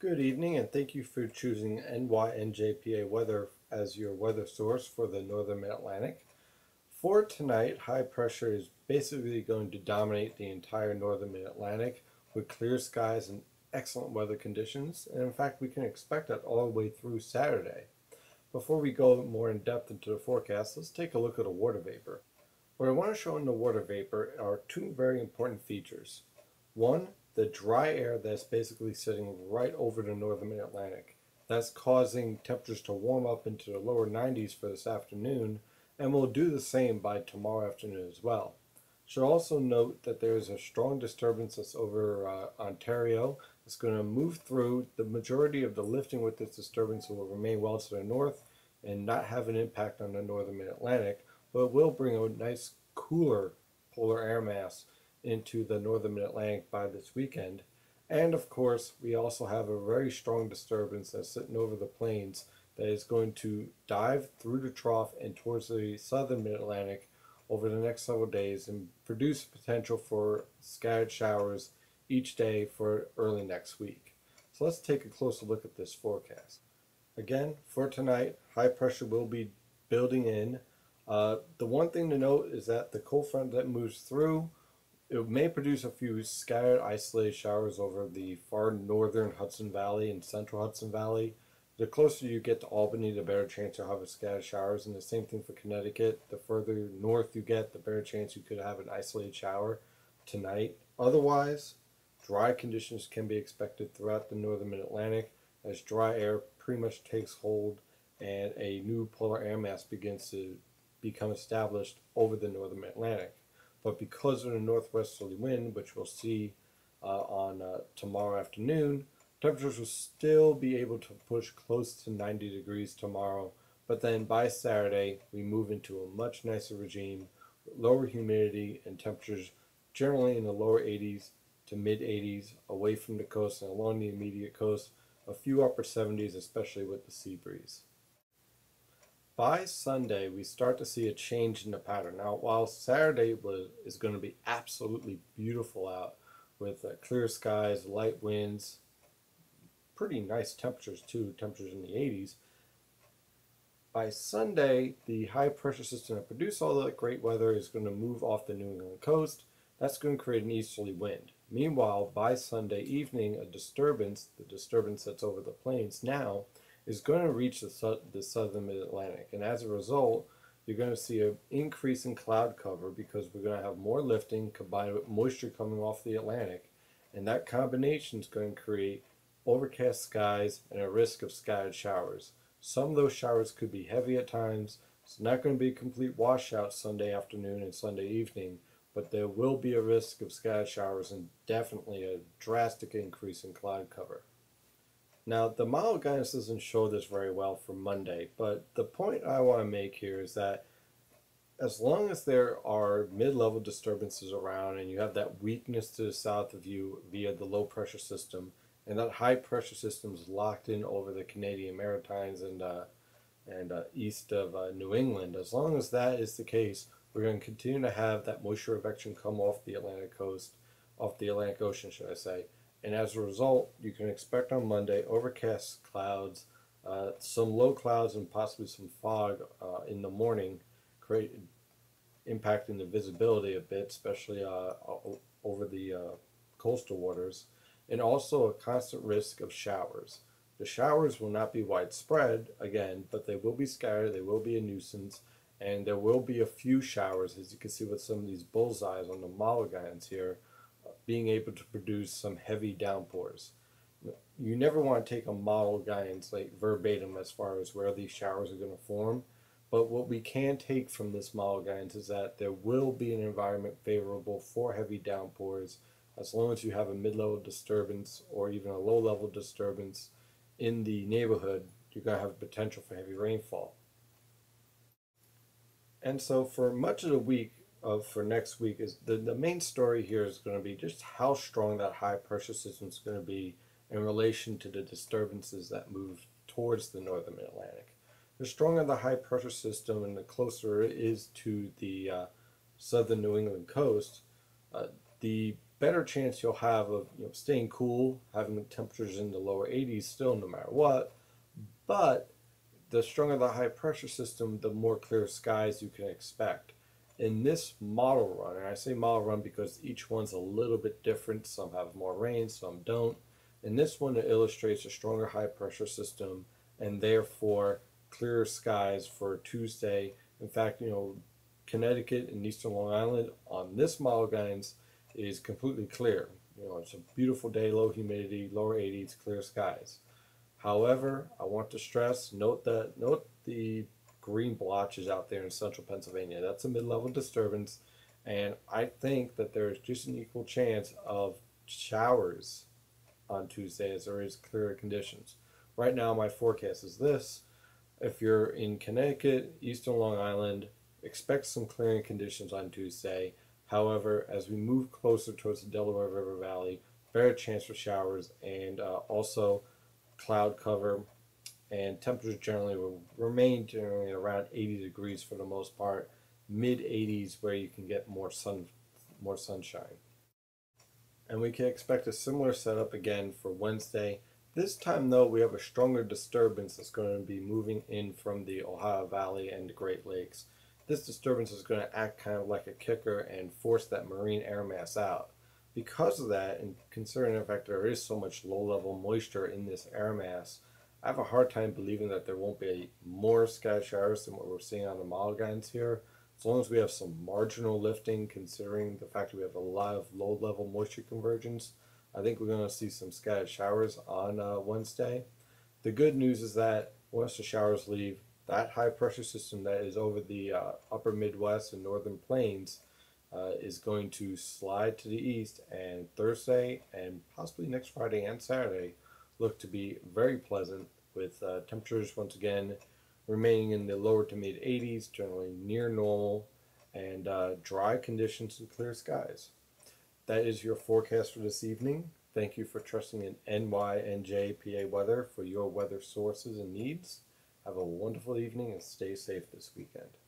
Good evening, and thank you for choosing NYNJPA weather as your weather source for the northern mid-Atlantic. For tonight, high pressure is basically going to dominate the entire northern mid-Atlantic with clear skies and excellent weather conditions, and in fact, we can expect that all the way through Saturday. Before we go more in depth into the forecast, let's take a look at the water vapor. What I want to show in the water vapor are two very important features. One, the dry air that's basically sitting right over the northern mid-Atlantic. That's causing temperatures to warm up into the lower 90s for this afternoon, and will do the same by tomorrow afternoon as well. Should also note that there is a strong disturbance that's over Ontario. It's going to move through. The majority of the lifting with this disturbance will remain well to the north and not have an impact on the northern mid-Atlantic, but it will bring a nice cooler polar air mass into the northern mid-Atlantic by this weekend. And of course, we also have a very strong disturbance that's sitting over the plains that is going to dive through the trough and towards the southern mid-Atlantic over the next several days and produce potential for scattered showers each day for early next week. So let's take a closer look at this forecast. Again, for tonight, high pressure will be building in. The one thing to note is that the cold front that moves through, it may produce a few scattered isolated showers over the far northern Hudson Valley and central Hudson Valley. The closer you get to Albany, the better chance you'll have scattered showers, and the same thing for Connecticut. The further north you get, the better chance you could have an isolated shower tonight. Otherwise, dry conditions can be expected throughout the northern mid-Atlantic as dry air pretty much takes hold and a new polar air mass begins to become established over the northern mid-Atlantic. But because of the northwesterly wind, which we'll see on tomorrow afternoon, temperatures will still be able to push close to 90 degrees tomorrow. But then by Saturday, we move into a much nicer regime, lower humidity and temperatures generally in the lower 80s to mid 80s away from the coast and along the immediate coast, a few upper 70s, especially with the sea breeze. By Sunday, we start to see a change in the pattern. Now, while Saturday is going to be absolutely beautiful out with clear skies, light winds, pretty nice temperatures too, temperatures in the 80s, by Sunday, the high pressure system that produced all that great weather is going to move off the New England coast. That's going to create an easterly wind. Meanwhile, by Sunday evening, the disturbance that's over the plains now, is going to reach the southern mid-Atlantic. And as a result, you're going to see an increase in cloud cover because we're going to have more lifting combined with moisture coming off the Atlantic. And that combination is going to create overcast skies and a risk of scattered showers. Some of those showers could be heavy at times. It's not going to be a complete washout Sunday afternoon and Sunday evening, but there will be a risk of scattered showers and definitely a drastic increase in cloud cover. Now, the model guidance doesn't show this very well for Monday, but the point I want to make here is that as long as there are mid-level disturbances around and you have that weakness to the south of you via the low pressure system, and that high pressure system is locked in over the Canadian Maritimes and east of New England, as long as that is the case, we're going to continue to have that moisture advection come off the Atlantic coast, off the Atlantic Ocean, should I say. And as a result, you can expect on Monday overcast clouds, some low clouds, and possibly some fog in the morning, impacting the visibility a bit, especially over the coastal waters, and also a constant risk of showers. The showers will not be widespread, again, but they will be scattered, they will be a nuisance, and there will be a few showers, as you can see with some of these bullseyes on the model guidance here, being able to produce some heavy downpours. You never want to take a model guidance like verbatim as far as where these showers are going to form, but what we can take from this model guidance is that there will be an environment favorable for heavy downpours as long as you have a mid-level disturbance or even a low-level disturbance in the neighborhood. You're going to have potential for heavy rainfall. And so for much of the week, for next week, is the main story here is going to be just how strong that high pressure system is going to be in relation to the disturbances that move towards the northern Atlantic. The stronger the high pressure system and the closer it is to the southern New England coast, the better chance you'll have of staying cool, having temperatures in the lower 80s still no matter what. But the stronger the high pressure system, the more clear skies you can expect. In this model run, and I say model run because each one's a little bit different, some have more rain, some don't. In this one, it illustrates a stronger high pressure system and therefore clearer skies for Tuesday. In fact, Connecticut and eastern Long Island on this model guidance is completely clear. It's a beautiful day, low humidity, lower 80s, clear skies. However, I want to stress, note the green blotches out there in central Pennsylvania. That's a mid-level disturbance, and I think that there is just an equal chance of showers on Tuesday as there is clearer conditions. Right now, my forecast is this. If you're in Connecticut, eastern Long Island, expect some clearing conditions on Tuesday. However, as we move closer towards the Delaware River Valley, better chance for showers and also cloud cover, and temperatures generally will remain generally around 80 degrees for the most part, mid 80s where you can get more sunshine. And we can expect a similar setup again for Wednesday. This time though, we have a stronger disturbance that's going to be moving in from the Ohio Valley and the Great Lakes. This disturbance is going to act kind of like a kicker and force that marine air mass out. Because of that, and considering the fact there is so much low-level moisture in this air mass, I have a hard time believing that there won't be more sky showers than what we're seeing on the model guidance here. As long as we have some marginal lifting, considering the fact that we have a lot of low-level moisture convergence, I think we're going to see some scattered showers on Wednesday. The good news is that once the showers leave, that high-pressure system that is over the upper Midwest and northern plains is going to slide to the east, and Thursday and possibly next Friday and Saturday look to be very pleasant, with temperatures once again remaining in the lower to mid 80s, generally near normal, and dry conditions and clear skies. That is your forecast for this evening. Thank you for trusting in NYNJ PA weather for your weather sources and needs. Have a wonderful evening and stay safe this weekend.